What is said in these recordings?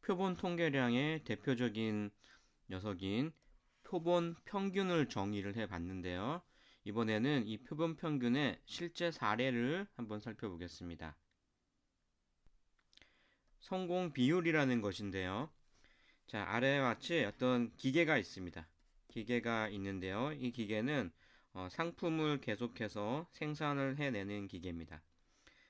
표본 통계량의 대표적인 녀석인 표본 평균을 정의를 해 봤는데요. 이번에는 이 표본 평균의 실제 사례를 한번 살펴보겠습니다. 성공 비율이라는 것인데요. 자, 아래와 같이 어떤 기계가 있습니다. 기계가 있는데요. 이 기계는 상품을 계속해서 생산을 해내는 기계입니다.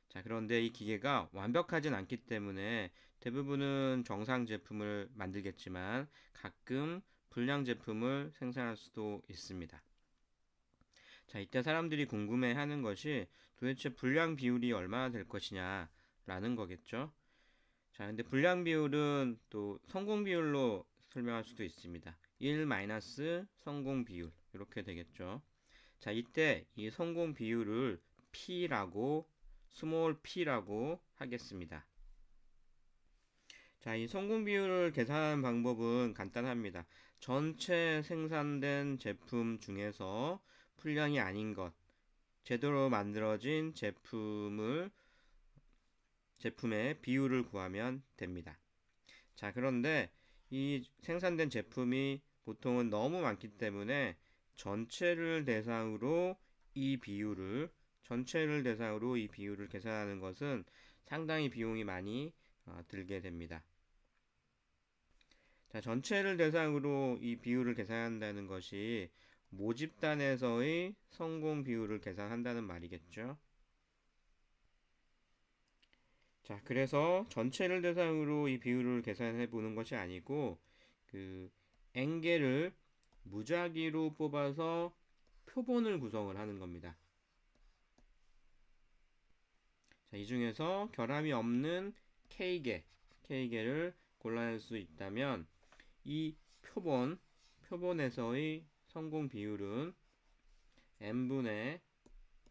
자, 그런데 이 기계가 완벽하진 않기 때문에 대부분은 정상 제품을 만들겠지만 가끔 불량 제품을 생산할 수도 있습니다. 자, 이때 사람들이 궁금해 하는 것이 도대체 불량 비율이 얼마나 될 것이냐 라는 거겠죠. 자, 근데 불량 비율은 또 성공 비율로 설명할 수도 있습니다. 1 마이너스 성공 비율 이렇게 되겠죠. 자, 이때 이 성공 비율을 P라고 스몰 p라고 하겠습니다. 자, 이 성공 비율을 계산하는 방법은 간단합니다. 전체 생산된 제품 중에서 불량이 아닌 것, 제대로 만들어진 제품의 비율을 구하면 됩니다. 자, 그런데 이 생산된 제품이 보통은 너무 많기 때문에 전체를 대상으로 이 비율을 계산하는 것은 상당히 비용이 많이 들게 됩니다. 자, 전체를 대상으로 이 비율을 계산한다는 것이 모집단에서의 성공 비율을 계산한다는 말이겠죠. 자, 그래서 전체를 대상으로 이 비율을 계산해 보는 것이 아니고 그 N개를 무작위로 뽑아서 표본을 구성을 하는 겁니다. 자, 이 중에서 결함이 없는 K개를 골라낼 수 있다면 이 표본에서의 성공 비율은 n분의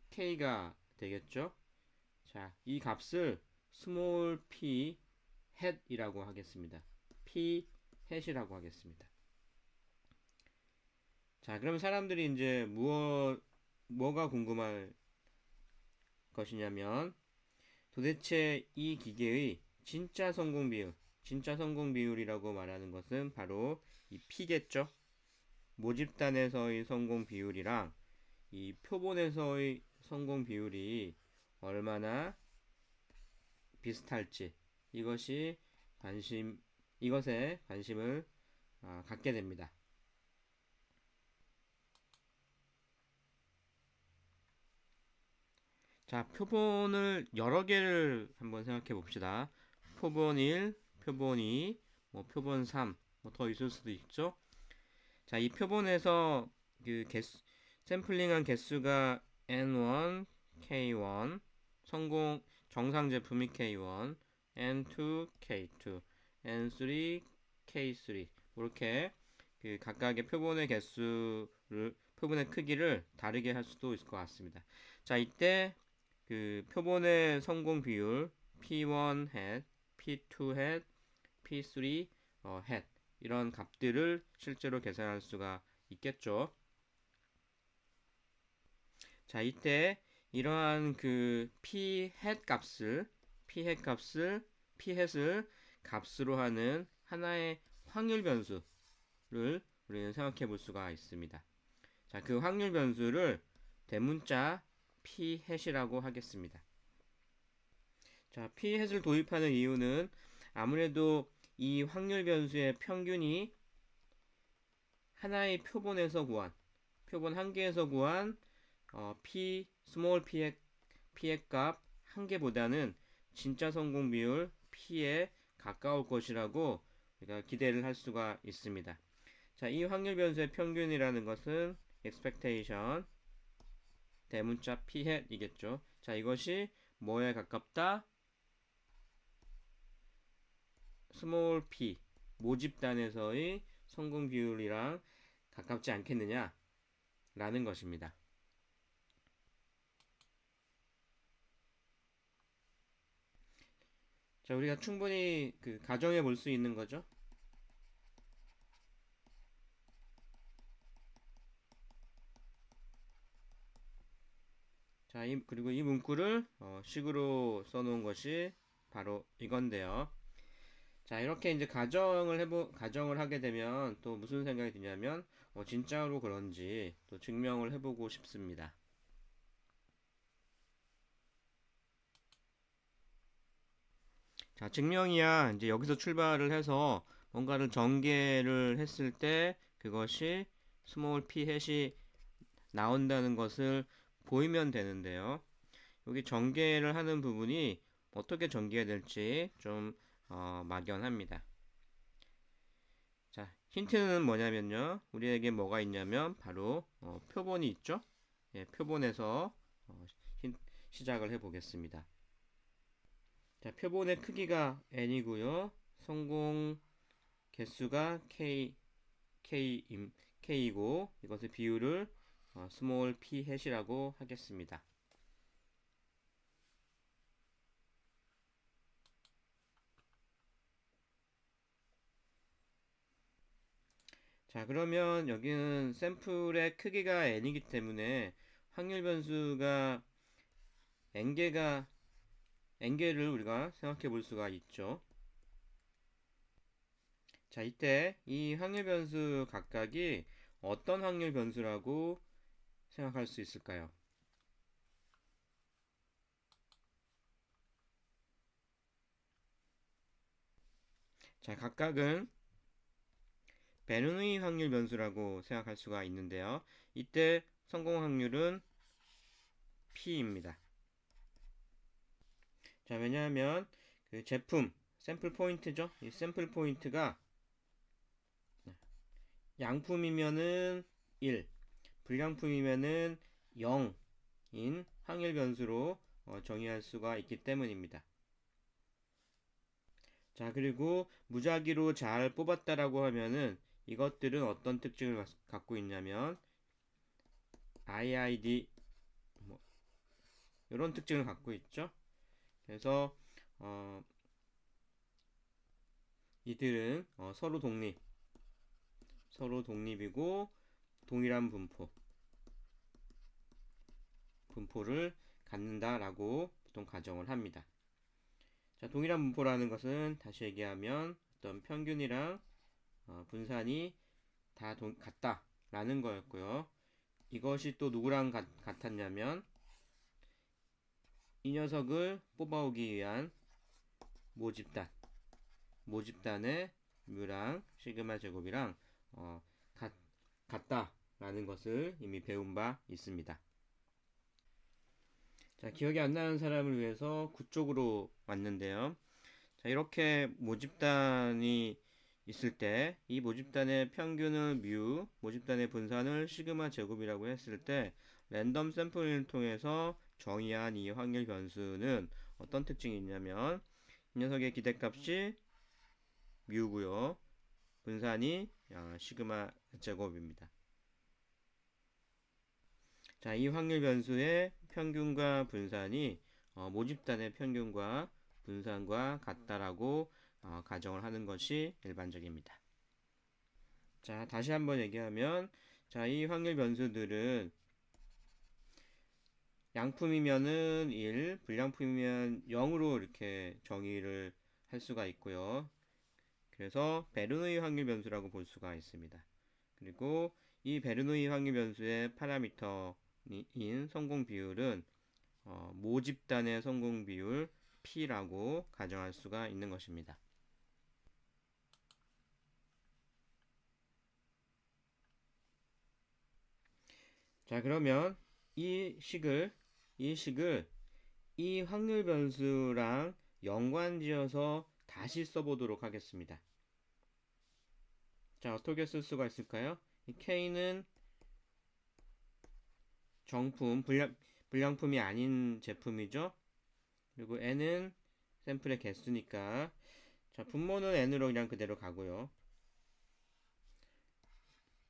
k가 되겠죠. 자, 이 값을 small p hat이라고 하겠습니다. p hat이라고 하겠습니다. 자, 그럼 사람들이 이제 뭐가 궁금할 것이냐면 도대체 이 기계의 진짜 성공 비율이라고 말하는 것은 바로 이 P겠죠. 모집단에서의 성공 비율이랑 이 표본에서의 성공 비율이 얼마나 비슷할지 이것에 관심을 갖게 됩니다. 자, 표본을 여러 개를 한번 생각해 봅시다. 표본 1, 표본 2, 표본 3, 더 있을 수도 있죠. 자, 이 표본에서 샘플링한 개수가 N1, K1, 정상 제품이 K1, N2, K2, N3, K3 이렇게 각각의 표본의 크기를 다르게 할 수도 있을 것 같습니다. 자, 이때 표본의 성공 비율 P1 hat, P2 hat, P3 hat 이런 값들을 실제로 계산할 수가 있겠죠. 자, 이때 이러한 P hat을 값으로 하는 하나의 확률 변수를 우리는 생각해 볼 수가 있습니다. 자, 그 확률 변수를 대문자 P hat이라고 하겠습니다. 자, P hat을 도입하는 이유는 아무래도 이 확률 변수의 평균이 하나의 표본 한 개에서 구한 small p의 값 한 개보다는 진짜 성공 비율 p에 가까울 것이라고 우리가 기대를 할 수가 있습니다. 자, 이 확률 변수의 평균이라는 것은 expectation 대문자 p hat이겠죠. 자, 이것이 뭐에 가깝다? small p 모집단에서의 성공 비율이랑 가깝지 않겠느냐 라는 것입니다. 자, 우리가 충분히 가정해 볼 수 있는 거죠. 자, 그리고 이 문구를 식으로 써놓은 것이 바로 이건데요. 자, 이렇게 이제 가정을 하게 되면 또 무슨 생각이 드냐면, 진짜로 그런지 또 증명을 해보고 싶습니다. 자, 증명이야. 이제 여기서 출발을 해서 뭔가를 전개를 했을 때 그것이 스몰 p 햇이 나온다는 것을 보이면 되는데요. 여기 전개를 하는 부분이 어떻게 전개가 될지 좀 막연합니다. 자, 힌트는 뭐냐면요. 우리에게 뭐가 있냐면 바로 표본이 있죠. 예, 표본에서 어, 시작을 해보겠습니다. 자, 표본의 크기가 n이고요. 성공 개수가 k이고 이것의 비율을 스몰 p 햇이라고 하겠습니다. 자, 그러면 여기는 샘플의 크기가 n이기 때문에 확률 변수가 n개를 우리가 생각해 볼 수가 있죠. 자, 이때 이 확률 변수 각각이 어떤 확률 변수라고 생각할 수 있을까요? 자, 각각은 베르누이 확률 변수라고 생각할 수가 있는데요. 이때 성공 확률은 P입니다. 자, 왜냐하면 그 제품, 샘플 포인트죠. 이 샘플 포인트가 양품이면은 1, 불량품이면은 0인 확률 변수로 정의할 수가 있기 때문입니다. 자, 그리고 무작위로 잘 뽑았다라고 하면은 이것들은 어떤 특징을 갖고 있냐면 IID 뭐 이런 특징을 갖고 있죠. 그래서 이들은 서로 독립이고 동일한 분포를 갖는다라고 보통 가정을 합니다. 자, 동일한 분포라는 것은 다시 얘기하면 어떤 평균이랑 분산이 다 같다라는 거였고요. 이것이 또 누구랑 같았냐면 이 녀석을 뽑아오기 위한 모집단의 뮤랑 시그마 제곱이랑 같다라는 것을 이미 배운 바 있습니다. 자, 기억이 안 나는 사람을 위해서 9쪽으로 왔는데요. 자, 이렇게 모집단이 있을 때 이 모집단의 평균을 모집단의 분산을 시그마 제곱이라고 했을 때 랜덤 샘플링을 통해서 정의한 이 확률 변수는 어떤 특징이 있냐면 이 녀석의 기대값이 뮤고요. 분산이 시그마 제곱입니다. 자, 이 확률 변수의 평균과 분산이 모집단의 평균과 분산과 같다라고 가정을 하는 것이 일반적입니다. 자, 다시 한번 얘기하면 자, 이 확률 변수들은 양품이면은 1, 불량품이면 0으로 이렇게 정의를 할 수가 있고요. 그래서 베르누이 확률 변수라고 볼 수가 있습니다. 그리고 이 베르누이 확률 변수의 파라미터인 성공 비율은 모집단의 성공 비율 P라고 가정할 수가 있는 것입니다. 자, 그러면 이 식을 이 확률 변수랑 연관지어서 다시 써보도록 하겠습니다. 자, 어떻게 쓸 수가 있을까요? 이 K는 정품, 불량품이 아닌 제품이죠. 그리고 N은 샘플의 개수니까 자, 분모는 N으로 그냥 그대로 가고요.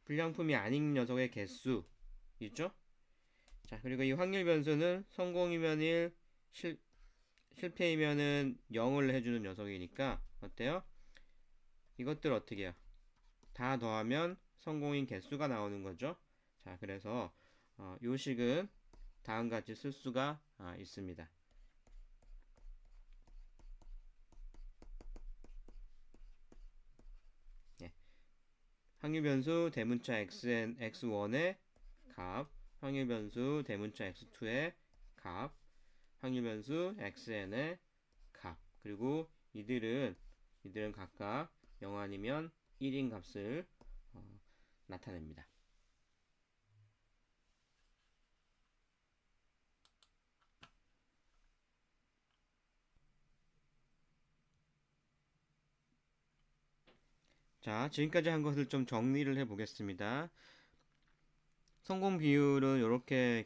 불량품이 아닌 녀석의 개수 있죠? 자, 그리고 이 확률 변수는 성공이면 1, 실패이면은 0을 해주는 녀석이니까 어때요? 이것들 어떻게 해요? 다 더하면 성공인 개수가 나오는 거죠. 자, 그래서 요 식은 다음과 같이 쓸 수가 있습니다. 확률 변수 대문자 xn x1의 값, 확률 변수 대문자 x2의 값, 확률 변수 xn의 값. 그리고 이들은 각각 0 아니면 1인 값을 나타냅니다. 자, 지금까지 한 것을 좀 정리를 해 보겠습니다. 성공 비율은 이렇게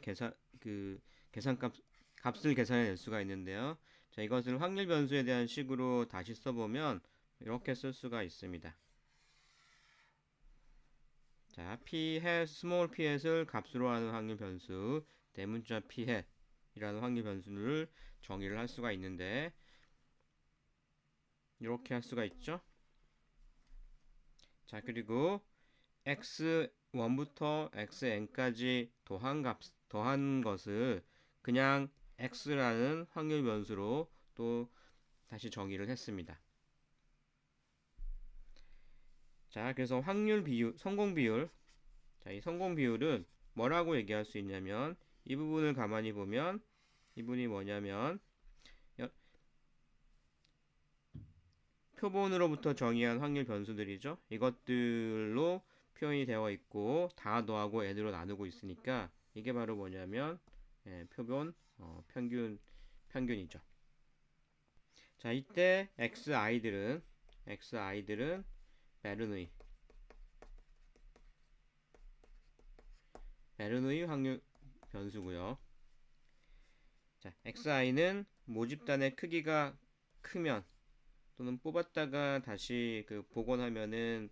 값을 계산해낼 수가 있는데요. 자, 이것을 확률 변수에 대한 식으로 다시 써보면 이렇게 쓸 수가 있습니다. 자, p hat small p hat을 값으로 하는 확률 변수 대문자 p hat이라는 확률 변수를 정의를 할 수가 있는데 이렇게 할 수가 있죠. 자, 그리고 x1부터 xn까지 더한 것을 그냥 x라는 확률 변수로 또 다시 정의를 했습니다. 자, 그래서 확률 비율, 성공 비율. 자, 이 성공 비율은 뭐라고 얘기할 수 있냐면 이 부분을 가만히 보면 이 부분이 뭐냐면 표본으로부터 정의한 확률 변수들이죠. 이것들로 표현이 되어 있고 다 더하고 n으로 나누고 있으니까 이게 바로 뭐냐면 표본 평균이죠. 자, 이때 xi들은 베르누이 확률 변수고요. 자, xi는 모집단의 크기가 크면 또는 뽑았다가 다시 복원하면은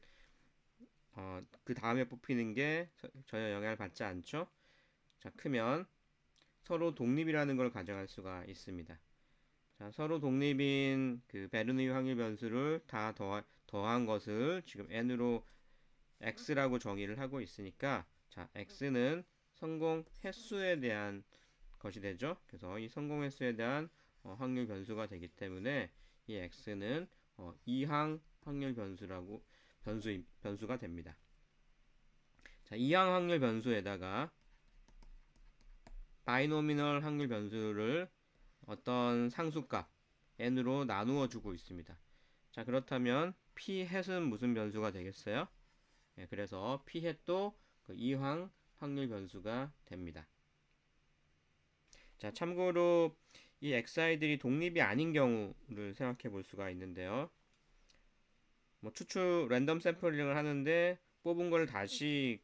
그 다음에 뽑히는 게 전혀 영향을 받지 않죠. 자, 크면 서로 독립이라는 걸 가정할 수가 있습니다. 자, 서로 독립인 베르누이 확률 변수를 다 더한 것을 지금 n으로 x라고 정의를 하고 있으니까 자, x는 성공 횟수에 대한 것이 되죠. 그래서 이 성공 횟수에 대한 확률 변수가 되기 때문에 이 x는 이항 확률 변수가 됩니다. 자, 이항 확률 변수에다가 바이노미널 확률 변수를 어떤 상수값 n으로 나누어 주고 있습니다. 자, 그렇다면 p hat은 무슨 변수가 되겠어요? 네, 그래서 p hat도 이항 확률 변수가 됩니다. 자, 참고로 이 xi들이 독립이 아닌 경우를 생각해 볼 수가 있는데요. 뭐 랜덤 샘플링을 하는데 뽑은 걸 다시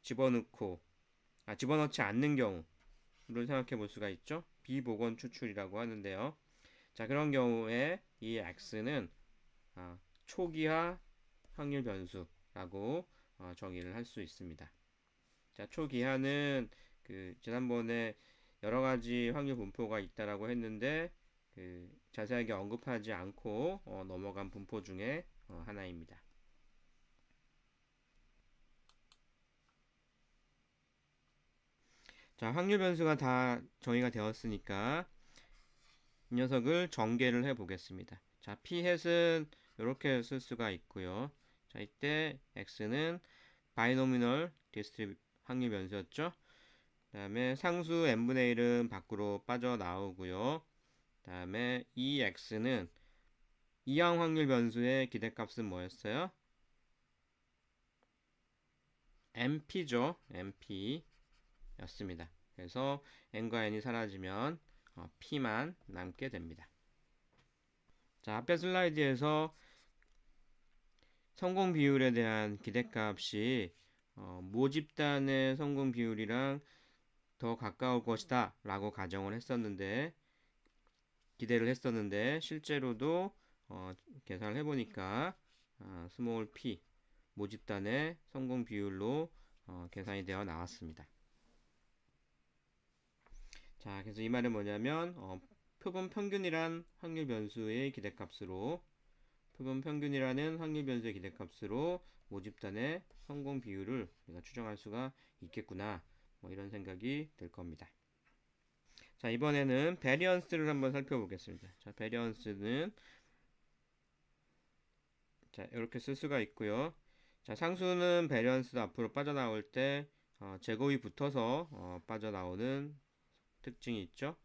집어넣지 않는 경우를 생각해 볼 수가 있죠. 비복원 추출이라고 하는데요. 자, 그런 경우에 이 x는 초기화 확률 변수라고 정의를 할 수 있습니다. 자, 초기화는 지난번에 여러 가지 확률 분포가 있다라고 했는데 자세하게 언급하지 않고 넘어간 분포 중에 하나입니다. 자, 확률 변수가 다 정의가 되었으니까 이 녀석을 전개를 해 보겠습니다. 자, p hat은 이렇게 쓸 수가 있고요. 자, 이때 x는 바이노미널 확률 변수였죠. 그 다음에 상수 n분의 1은 밖으로 빠져나오고요. 그 다음에 이 x는 이항 확률 변수의 기대값은 뭐였어요? np죠. np 였습니다. 그래서 n과 n이 사라지면 p만 남게 됩니다. 자, 앞에 슬라이드에서 성공 비율에 대한 기대값이 모집단의 성공 비율이랑 더 가까울 것이다 라고 기대를 했었는데 실제로도 계산을 해보니까 스몰 p 모집단의 성공 비율로 계산이 되어 나왔습니다. 자, 그래서 이 말은 뭐냐면 표본 평균이란 확률 변수의 기대값으로 모집단의 성공 비율을 우리가 추정할 수가 있겠구나. 뭐 이런 생각이 들 겁니다. 자, 이번에는 베리언스를 한번 살펴보겠습니다. 자, 베리언스는 자, 이렇게 쓸 수가 있고요. 자, 상수는 베리언스 앞으로 빠져나올 때 제곱이 붙어서 빠져나오는 특징이 있죠.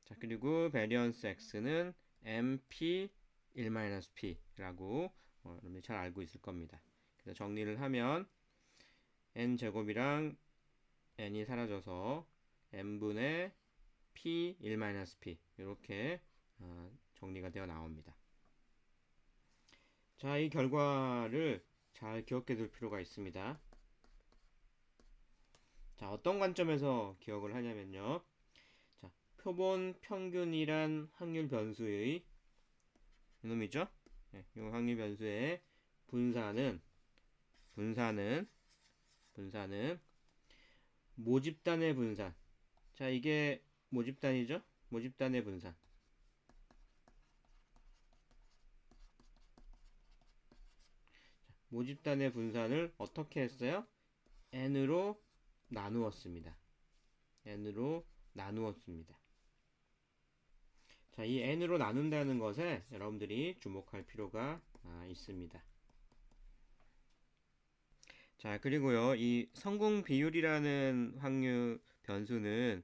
자, 그리고 베리언스 x는 mp 1-p라고 여러분이 잘 알고 있을 겁니다. 그래서 정리를 하면 n 제곱이랑 n이 사라져서 n분의 p 1-p 이렇게 정리가 되어 나옵니다. 자, 이 결과를 잘 기억해 둘 필요가 있습니다. 자, 어떤 관점에서 기억을 하냐면요. 자, 표본 평균이란 확률 변수의 이놈이죠? 네, 이 확률 변수의 분산은 모집단의 분산. 자, 이게 모집단이죠? 모집단의 분산. 모집단의 분산을 어떻게 했어요? n으로 나누었습니다. n으로 나누었습니다. 자, 이 n으로 나눈다는 것에 여러분들이 주목할 필요가 있습니다. 자, 그리고요, 이 성공 비율이라는 확률 변수는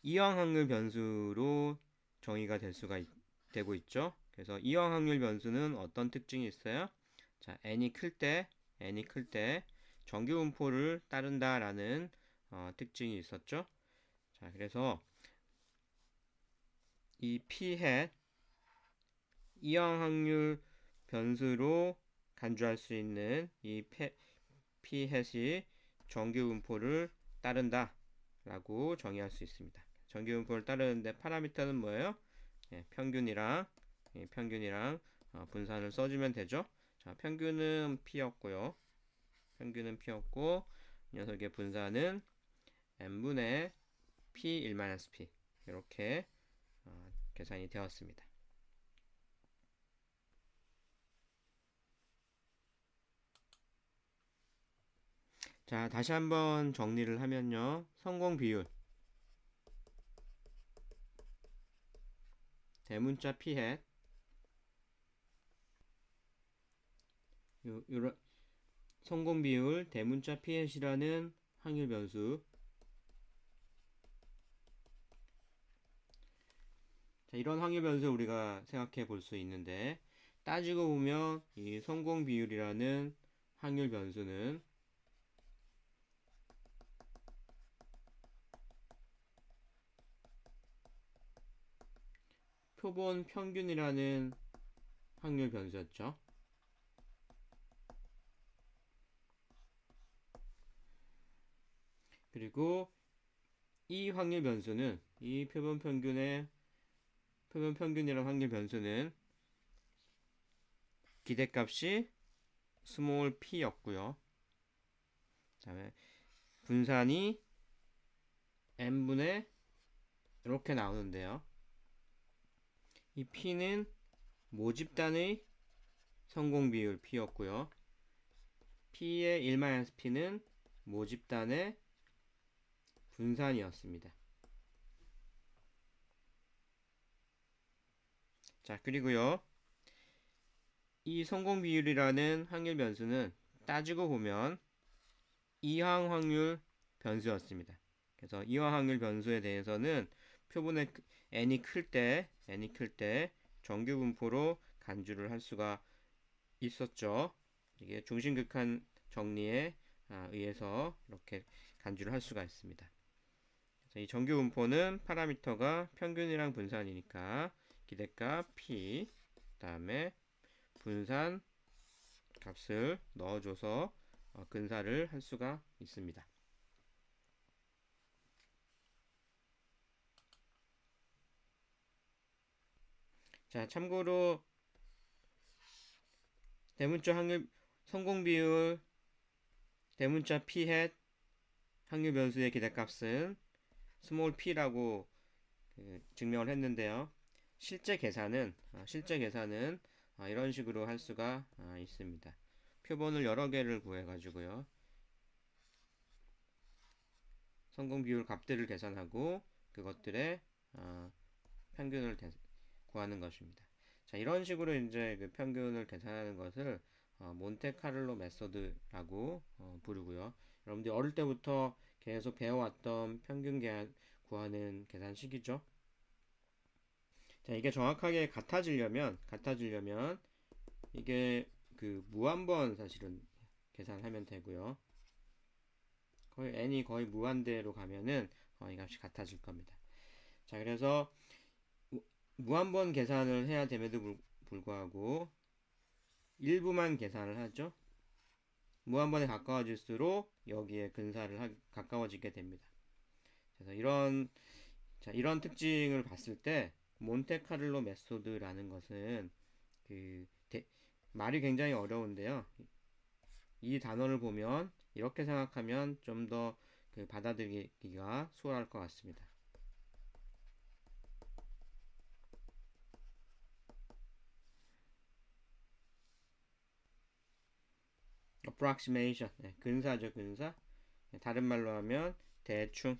이항 확률 변수로 정의가 되고 있죠. 그래서 이항 확률 변수는 어떤 특징이 있어요? 자, n이 클 때 정규 분포를 따른다라는 특징이 있었죠. 자, 그래서 이 p hat 이항 확률 변수로 간주할 수 있는 이 p hat이 정규 분포를 따른다 라고 정의할 수 있습니다. 정규 분포를 따르는데 파라미터는 뭐예요? 예, 평균이랑 분산을 써주면 되죠. 자, 평균은 p였고요. 이 녀석의 분산은 n분의 p 1-p 이렇게 계산이 되었습니다. 자, 다시 한번 정리를 하면요. 성공 비율 대문자 p hat 성공 비율 대문자 p hat이라는 확률 변수. 자, 이런 확률 변수 우리가 생각해 볼 수 있는데 따지고 보면 이 성공 비율이라는 확률 변수는 표본 평균이라는 확률 변수였죠. 그리고 이 확률 변수는 이 표본 평균이라는 확률 변수는 기대값이 스몰 p였고요. 그다음에 분산이 n분의 이렇게 나오는데요. 이 p는 모집단의 성공 비율 p였고요. p의 1-p는 모집단의 분산이었습니다. 자, 그리고요. 이 성공 비율이라는 확률 변수는 따지고 보면 이항 확률 변수였습니다. 그래서 이항 확률 변수에 대해서는 표본의 n이 클 때 정규 분포로 간주를 할 수가 있었죠. 이게 중심극한 정리에 의해서 이렇게 간주를 할 수가 있습니다. 그래서 이 정규 분포는 파라미터가 평균이랑 분산이니까 기대값 p 그다음에 분산 값을 넣어줘서 근사를 할 수가 있습니다. 자, 참고로 대문자 확률 성공 비율 대문자 p hat 확률 변수의 기대값은 스몰 p라고 증명을 했는데요. 실제 계산은 이런 식으로 할 수가 있습니다. 표본을 여러 개를 구해 가지고요. 성공 비율 값들을 계산하고 그것들의 평균을 구하는 것입니다. 자, 이런 식으로 이제 그 평균을 계산하는 것을 몬테카를로 메소드라고 부르고요. 여러분들이 어릴 때부터 계속 배워왔던 평균 구하는 계산식이죠. 자, 이게 정확하게 같아지려면 이게 그 무한번 사실은 계산하면 되고요. 거의 n이 거의 무한대로 가면은 이 값이 같아질 겁니다. 자, 그래서 무한번 계산을 해야 됨에도 불구하고 일부만 계산을 하죠. 무한번에 가까워질수록 여기에 근사를 가까워지게 됩니다. 그래서 이런 특징을 봤을 때 몬테카를로 메소드라는 것은 그 말이 굉장히 어려운데요. 이 단어를 보면 이렇게 생각하면 좀 더 그 받아들이기가 수월할 것 같습니다. approximation, 네, 근사죠, 근사. 네, 다른 말로 하면 대충.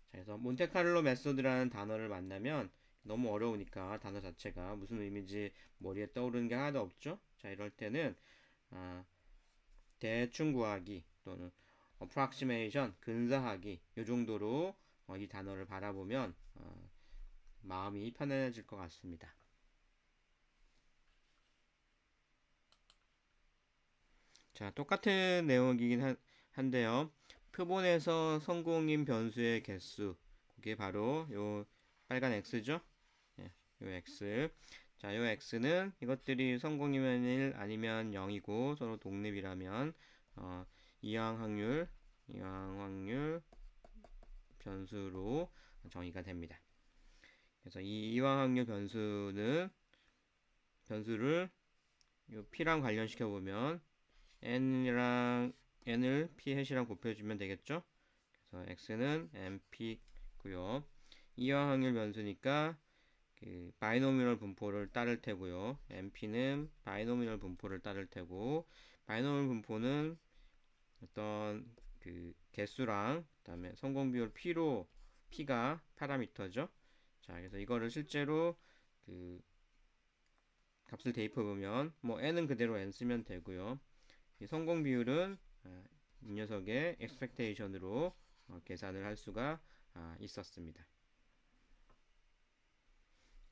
자, 그래서 몬테카를로 메소드라는 단어를 만나면 너무 어려우니까 단어 자체가 무슨 의미인지 머리에 떠오르는 게 하나도 없죠. 자, 이럴 때는 아, 대충 구하기 또는 approximation, 근사하기 이 정도로 이 단어를 바라보면 마음이 편안해질 것 같습니다. 자, 똑같은 내용이긴 한데요. 표본에서 성공인 변수의 개수, 그게 바로 요 빨간 x죠. 예, 요 x. 자, 요 x는 이것들이 성공이면 1 아니면 0이고 서로 독립이라면 이항 확률 변수로 정의가 됩니다. 그래서 이 이항 확률 변수를 요 p랑 관련시켜 보면 n을 p 해시랑 곱해주면 되겠죠. 그래서 x는 np고요. 이항 확률 변수니까 그 바이노미널 분포를 따를 테고요. np는 바이노미널 분포를 따를 테고 바이노미널 분포는 어떤 그 개수랑 그다음에 성공 비율 p가 파라미터죠. 자, 그래서 이거를 실제로 그 값을 대입해 보면 뭐 n은 그대로 n 쓰면 되고요. 이 성공 비율은 이 녀석의 expectation으로 계산을 할 수가 있었습니다.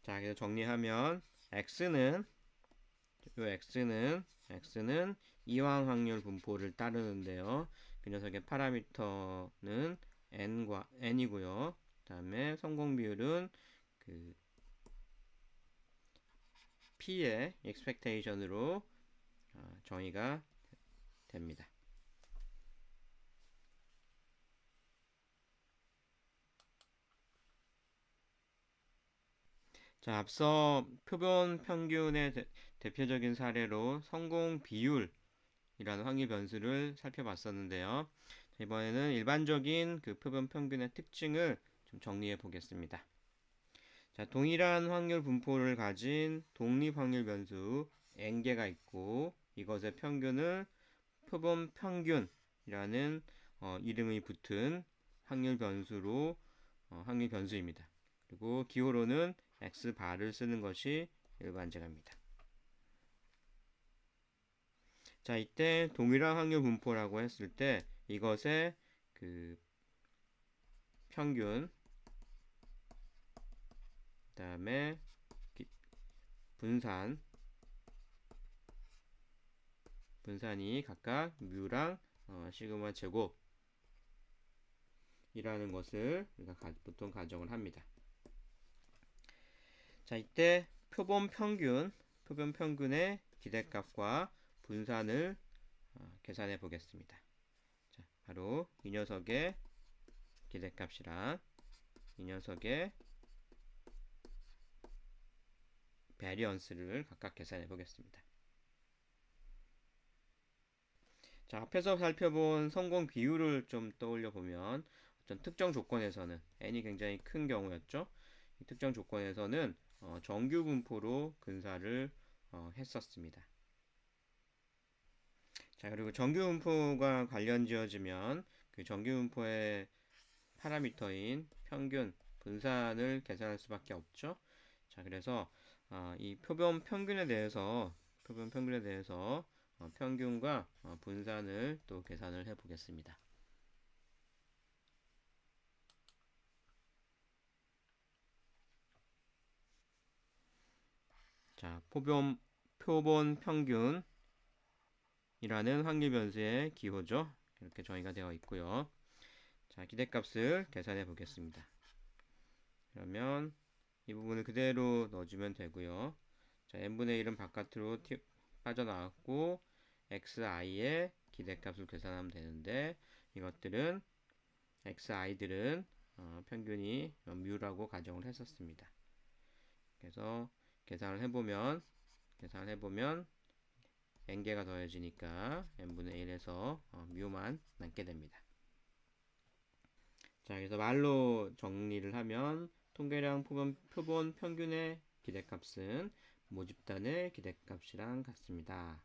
자, 그래서 정리하면 x는 이항 확률 분포를 따르는데요. 그 녀석의 파라미터는 n이고요. 그다음에 성공 비율은 그 p의 expectation으로 정의가 됩니다. 자, 앞서 표본 평균의 대표적인 사례로 성공 비율이라는 확률 변수를 살펴봤었는데요. 이번에는 일반적인 그 표본 평균의 특징을 좀 정리해 보겠습니다. 자, 동일한 확률 분포를 가진 독립 확률 변수 n개가 있고 이것의 평균을 표본 평균이라는 이름이 붙은 확률 변수입니다. 그리고 기호로는 x바를 쓰는 것이 일반적입니다. 자, 이때 동일한 확률 분포라고 했을 때 이것의 그 평균 그다음에 분산이 각각 뮤랑 시그마 제곱이라는 것을 우리가 보통 가정을 합니다. 자, 이때 표본 평균의 기대값과 분산을 계산해 보겠습니다. 자, 바로 이 녀석의 기대값이랑 이 녀석의 베리언스를 각각 계산해 보겠습니다. 자, 앞에서 살펴본 성공 비율을 좀 떠올려 보면 어떤 특정 조건에서는 n이 굉장히 큰 경우였죠. 이 특정 조건에서는 정규 분포로 근사를 했었습니다. 자, 그리고 정규 분포가 관련 지어지면 그 정규 분포의 파라미터인 평균 분산을 계산할 수밖에 없죠. 자, 그래서 이 표본 평균에 대해서 평균과 분산을 또 계산을 해 보겠습니다. 자, 표본 평균이라는 확률 변수의 기호죠. 이렇게 정의가 되어 있고요. 자, 기대값을 계산해 보겠습니다. 그러면 이 부분을 그대로 넣어주면 되고요. 자, n분의 1은 바깥으로 빠져나왔고 xi의 기대값을 계산하면 되는데 이것들은 xi들은 평균이 뮤라고 가정을 했었습니다. 그래서 계산을 해보면 n개가 더해지니까 n분의 1에서 뮤만 남게 됩니다. 자, 그래서 말로 정리를 하면 통계량 표본 평균의 기대값은 모집단의 기대값이랑 같습니다.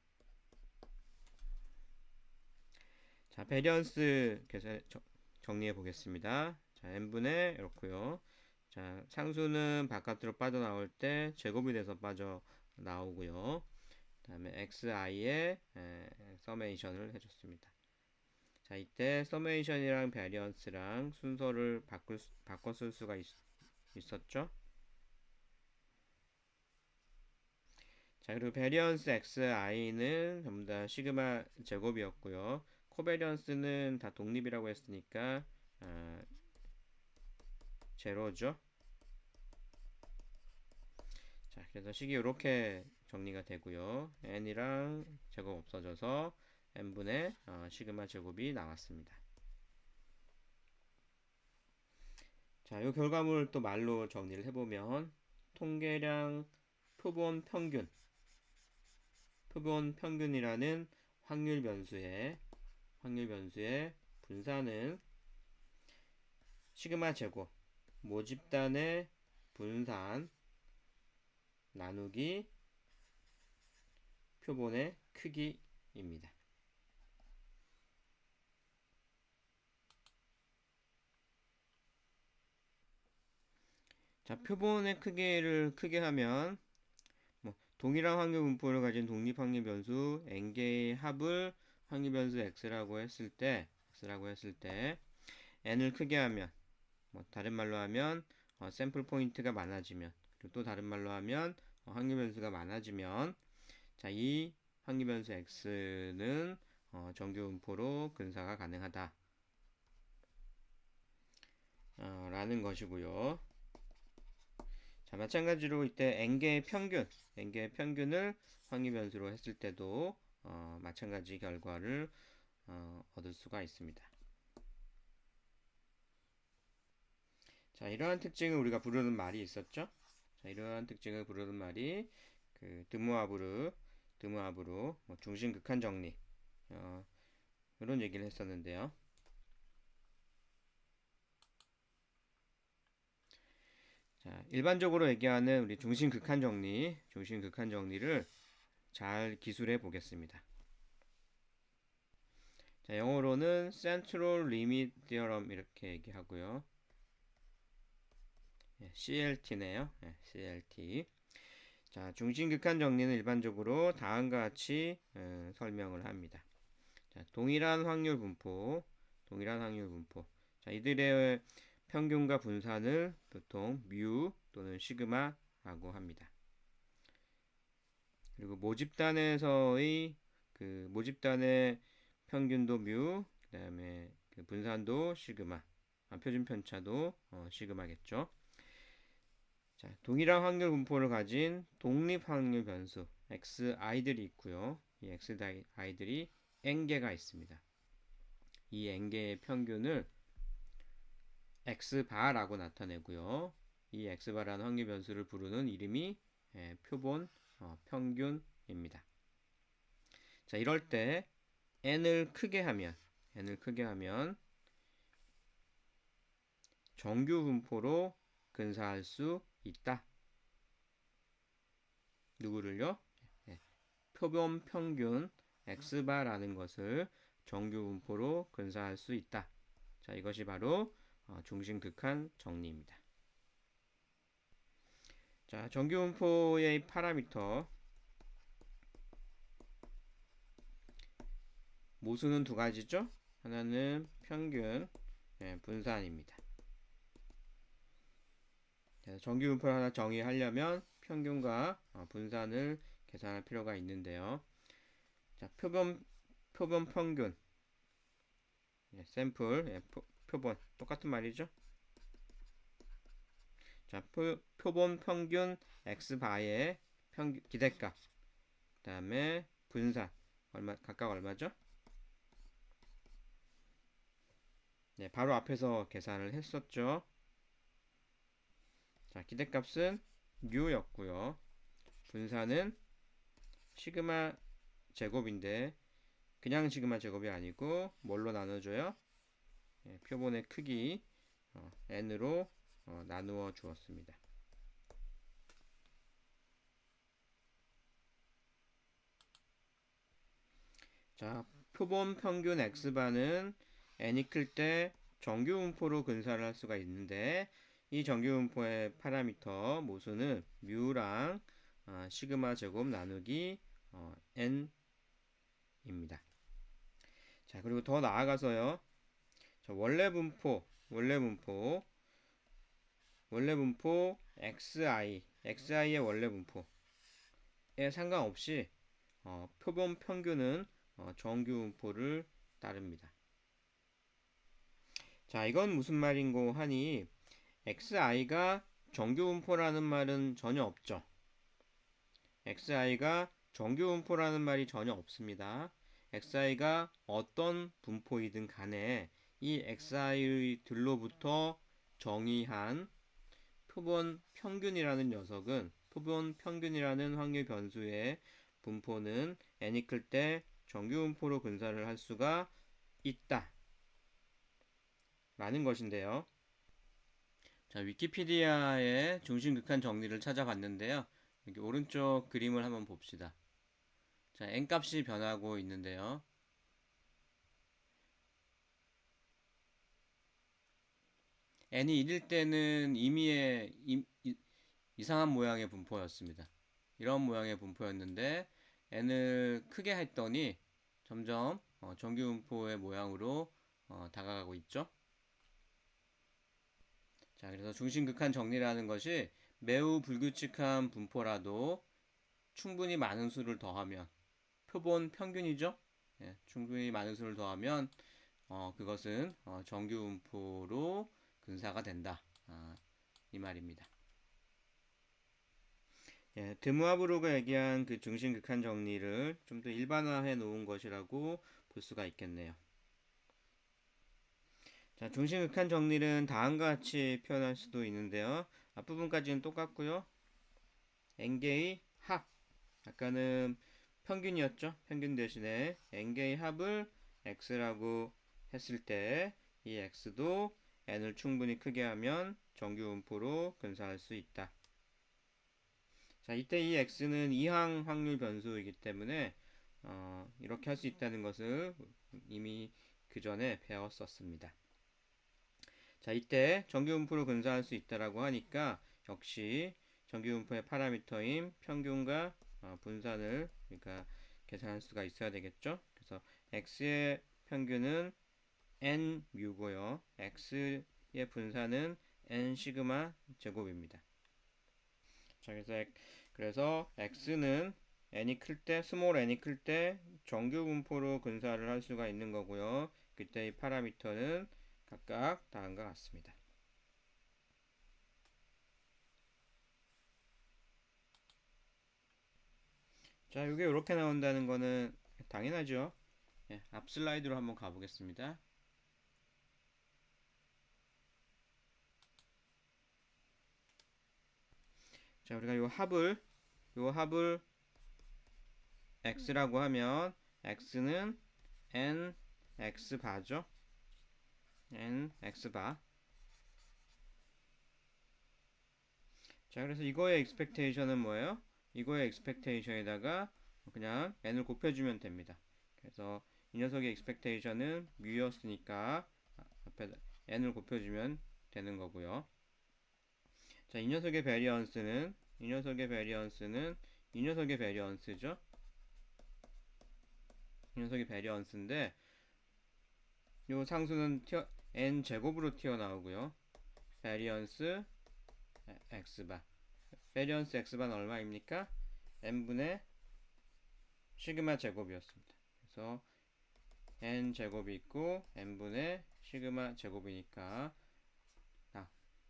자, 베리언스 정리해 보겠습니다. 자, n분의 이렇고요. 자, 상수는 바깥으로 빠져나올 때 제곱이 돼서 빠져나오고요. 그 다음에 xi의 서메이션을 해줬습니다. 자, 이때 서메이션이랑 베리언스랑 순서를 바꿔 쓸 수가 있었죠. 자, 그리고 베리언스 xi는 전부 다 시그마 제곱이었고요. 코베리언스는 다 독립이라고 했으니까 제로죠. 자, 그래서 식이 이렇게 정리가 되고요. n이랑 제곱 없어져서 n분의 시그마 제곱이 나왔습니다. 자, 이 결과물을 또 말로 정리를 해보면 통계량 표본 평균이라는 확률 변수의 분산은 시그마 제곱 모집단의 분산 나누기 표본의 크기입니다. 자, 표본의 크기를 크게 하면 동일한 확률 분포를 가진 독립 확률 변수 n개의 합을 확률 변수 x라고 했을 때 n을 크게 하면 다른 말로 하면 샘플 포인트가 많아지면 그리고 또 다른 말로 하면 확률 변수가 많아지면 자, 이 확률 변수 x는 정규 분포로 근사가 가능하다 라는 것이고요. 자, 마찬가지로 이때 n개의 평균을 확률 변수로 했을 때도 마찬가지 결과를 얻을 수가 있습니다. 자, 이러한 특징을 우리가 부르는 말이 있었죠? 자, 이러한 특징을 부르는 말이 그 드무아브르 중심 극한 정리 이런 얘기를 했었는데요. 자, 일반적으로 얘기하는 우리 중심 극한 정리를 잘 기술해 보겠습니다. 자, 영어로는 Central Limit Theorem 이렇게 얘기하고요. CLT네요. CLT. 자, 중심 극한 정리는 일반적으로 다음과 같이 설명을 합니다. 자, 동일한 확률 분포. 자, 이들의 평균과 분산을 보통 뮤 또는 시그마라고 합니다. 그리고 모집단의 평균도 뮤, 그다음에 그 분산도 시그마, 표준 편차도 시그마겠죠. 자, 동일한 확률 분포를 가진 독립 확률 변수 xi들이 있고요. 이 xi들이 n개가 있습니다. 이 n개의 평균을 x바라고 나타내고요. 이 x바라는 확률 변수를 부르는 이름이 표본 평균입니다. 자, 이럴 때 n을 크게 하면 정규 분포로 근사할 수 있다. 누구를요? 표본 평균 x바라는 것을 정규 분포로 근사할 수 있다. 자, 이것이 바로 중심 극한 정리입니다. 자, 정규분포의 파라미터 모수는 두 가지죠. 하나는 평균, 분산입니다. 정규분포를 하나 정의하려면 평균과 분산을 계산할 필요가 있는데요. 자, 표본 평균, 샘플, 표본 똑같은 말이죠. 자, 표본 평균 x바의 기대값, 그 다음에 분산 각각 얼마죠? 네, 바로 앞에서 계산을 했었죠. 자, 기대값은 μ였고요. 분산은 시그마 제곱인데 그냥 시그마 제곱이 아니고 뭘로 나눠줘요? 표본의 크기 n으로 나누어 주었습니다. 자, 표본 평균 x바는 n이 클 때 정규분포로 근사를 할 수가 있는데 이 정규분포의 파라미터 모수는 μ랑 시그마 제곱 나누기 n입니다. 자, 그리고 더 나아가서요. 자, 원래 분포 xi의 원래 분포에 상관없이 표본 평균은 정규분포를 따릅니다. 자, 이건 무슨 말인고 하니 xi가 정규분포라는 말은 전혀 없죠. xi가 정규분포라는 말이 전혀 없습니다. xi가 어떤 분포이든 간에 이 xi들로부터 정의한 표본 평균이라는 녀석은 표본 평균이라는 확률 변수의 분포는 n이 클 때 정규분포로 근사를 할 수가 있다 라는 것인데요. 자, 위키피디아의 중심극한 정리를 찾아봤는데요. 여기 오른쪽 그림을 한번 봅시다. 자, n값이 변하고 있는데요. n이 1일 때는 이상한 모양의 분포였습니다. 이런 모양의 분포였는데 n을 크게 했더니 점점 정규분포의 모양으로 다가가고 있죠. 자, 그래서 중심극한 정리라는 것이 매우 불규칙한 분포라도 충분히 많은 수를 더하면 표본 평균이죠. 충분히 많은 수를 더하면 그것은 정규분포로 근사가 된다. 이 말입니다. 드무아브로가 얘기한 그 중심극한 정리를 좀 더 일반화해 놓은 것이라고 볼 수가 있겠네요. 자, 중심극한 정리는 다음과 같이 표현할 수도 있는데요. 앞부분까지는 똑같고요. n개의 합, 아까는 평균이었죠. 평균 대신에 n개의 합을 x라고 했을 때 이 x도 n을 충분히 크게 하면 정규분포로 근사할 수 있다. 자, 이때 이 x는 이항 확률 변수이기 때문에 이렇게 할 수 있다는 것을 이미 그 전에 배웠었습니다. 자, 이때 정규분포로 근사할 수 있다라고 하니까 역시 정규분포의 파라미터인 평균과 분산을 그러니까 계산할 수가 있어야 되겠죠. 그래서 x의 평균은 n 뮤고요. x의 분산은 n 시그마 제곱입니다. 자, 그래서 x는 n이 클 때, 스몰 n이 클 때 정규분포로 근사를 할 수가 있는 거고요. 그때 이 파라미터는 각각 다음과 같습니다. 자, 이게 이렇게 나온다는 거는 당연하죠. 앞 슬라이드로 한번 가보겠습니다. 자, 우리가 요 합을 x라고 하면 x는 n x 바죠. n x 바. 자, 그래서 이거의 expectation은 뭐예요? 이거의 expectation에다가 그냥 n을 곱해주면 됩니다. 그래서 이 녀석의 expectation은 μ였으니까 앞에 n을 곱해주면 되는 거고요. 자, 이 녀석의 variance는 이 녀석의 베리언스는 이 녀석의 베리언스죠. 이 녀석의 베리언스인데 요 상수는 n 제곱으로 튀어나오고요. 베리언스 x바. 베리언스 x바는 얼마입니까? n분의 시그마 제곱이었습니다. 그래서 n 제곱이 있고 n분의 시그마 제곱이니까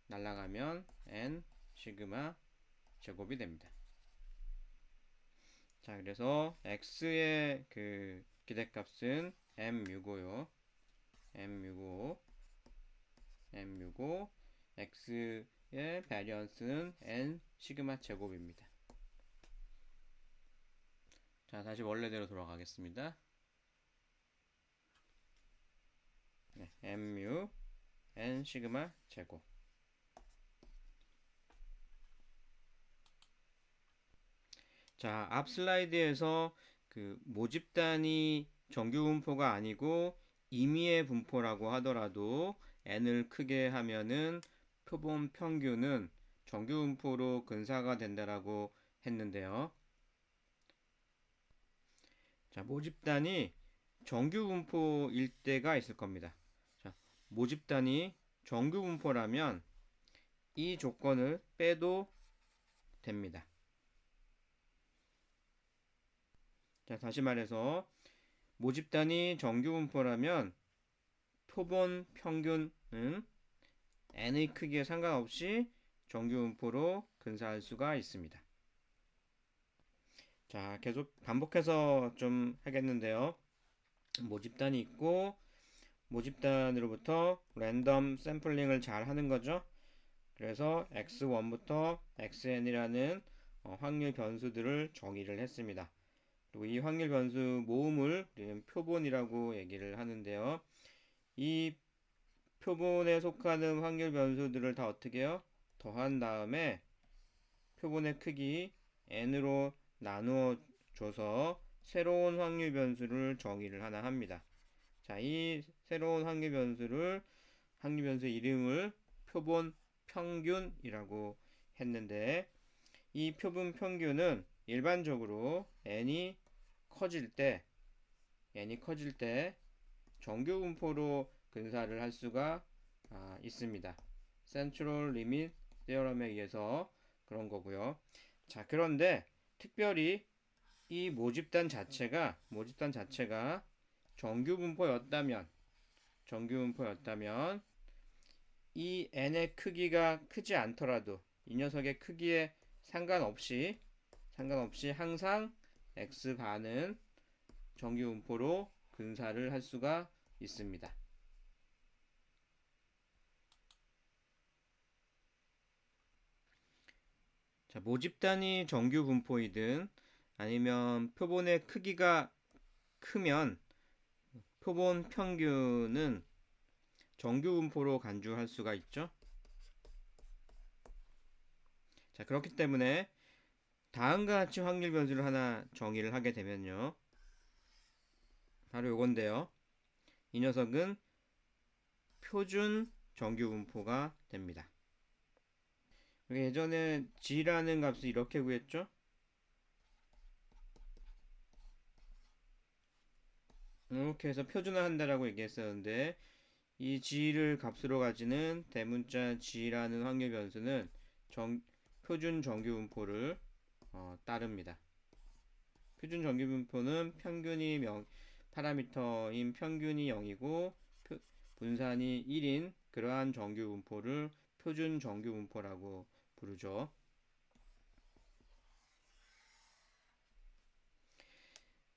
날라가면 n 시그마 제곱이 됩니다. 자, 그래서 x의 그 기대값은 m6고요. m6고 x의 베리언스는 n 시그마 제곱입니다. 자, 다시 원래대로 돌아가겠습니다. 네, mu n 시그마 제곱. 자, 앞 슬라이드에서 그 모집단이 정규 분포가 아니고 임의의 분포라고 하더라도 n을 크게 하면은 표본 평균은 정규 분포로 근사가 된다라고 했는데요. 자, 모집단이 정규 분포일 때가 있을 겁니다. 자, 모집단이 정규 분포라면 이 조건을 빼도 됩니다. 자, 다시 말해서 모집단이 정규 분포라면 표본 평균은 n의 크기에 상관없이 정규 분포로 근사할 수가 있습니다. 자, 계속 반복해서 좀 하겠는데요. 모집단이 있고 모집단으로부터 랜덤 샘플링을 잘 하는 거죠. 그래서 x1부터 xn이라는 확률 변수들을 정의를 했습니다. 그리고 이 확률 변수 모음을 우리는 표본이라고 얘기를 하는데요. 이 표본에 속하는 확률 변수들을 다 어떻게 해요? 더한 다음에 표본의 크기 n으로 나누어 줘서 새로운 확률 변수를 정의를 하나 합니다. 자, 이 새로운 확률 변수 이름을 표본 평균이라고 했는데 이 표본 평균은 일반적으로 n이 커질 때 정규 분포로 근사를 할 수가 있습니다. 센트럴 리밋 테어럼에 의해서 그런 거고요. 자, 그런데 특별히 이 모집단 자체가 정규 분포였다면 이 n의 크기가 크지 않더라도 이 녀석의 크기에 상관없이 항상 x바는 정규 분포로 근사를 할 수가 있습니다. 자, 모집단이 정규 분포이든 아니면 표본의 크기가 크면 표본 평균은 정규 분포로 간주할 수가 있죠. 자, 그렇기 때문에 다음과 같이 확률 변수를 하나 정의를 하게 되면요. 바로 요건데요. 이 녀석은 표준 정규 분포가 됩니다. 예전에 g라는 값을 이렇게 구했죠. 이렇게 해서 표준화한다라고 얘기했었는데 이 g를 값으로 가지는 대문자 g라는 확률 변수는 표준 정규 분포를 따릅니다. 표준 정규 분포는 파라미터인 평균이 0이고 분산이 1인 그러한 정규 분포를 표준 정규 분포라고 부르죠.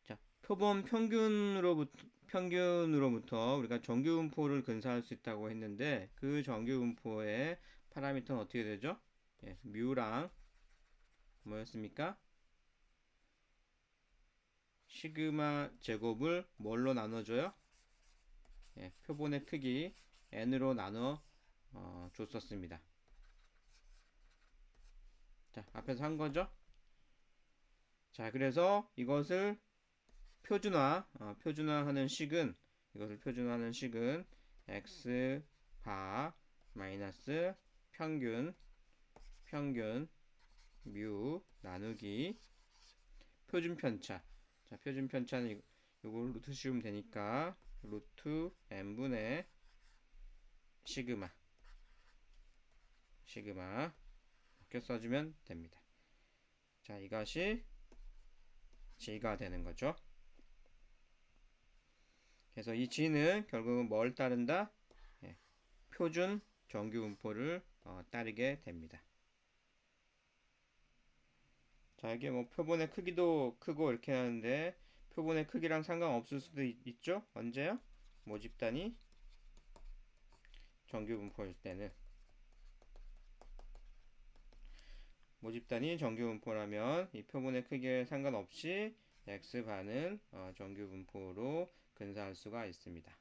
자, 표본 평균으로부터 우리가 정규 분포를 근사할 수 있다고 했는데 그 정규 분포의 파라미터는 어떻게 되죠? 예, 뮤랑 뭐였습니까? 시그마 제곱을 뭘로 나눠줘요? 예, 표본의 크기 n으로 나눠 줬었습니다. 자, 앞에서 한 거죠? 자, 그래서 이것을 표준화하는 식은 x 바 마이너스 평균 뮤 나누기 표준 편차. 자, 표준 편차는 이걸 루트 씌우면 되니까 루트 n분의 시그마 이렇게 써주면 됩니다. 자, 이것이 g가 되는 거죠. 그래서 이 g는 결국은 뭘 따른다? 예, 표준 정규 분포를 따르게 됩니다. 자, 이게 뭐 표본의 크기도 크고 이렇게 하는데 표본의 크기랑 상관없을 수도 있죠? 언제요? 모집단이 정규 분포일 때는. 모집단이 정규 분포라면 이 표본의 크기에 상관없이 x반은 정규 분포로 근사할 수가 있습니다.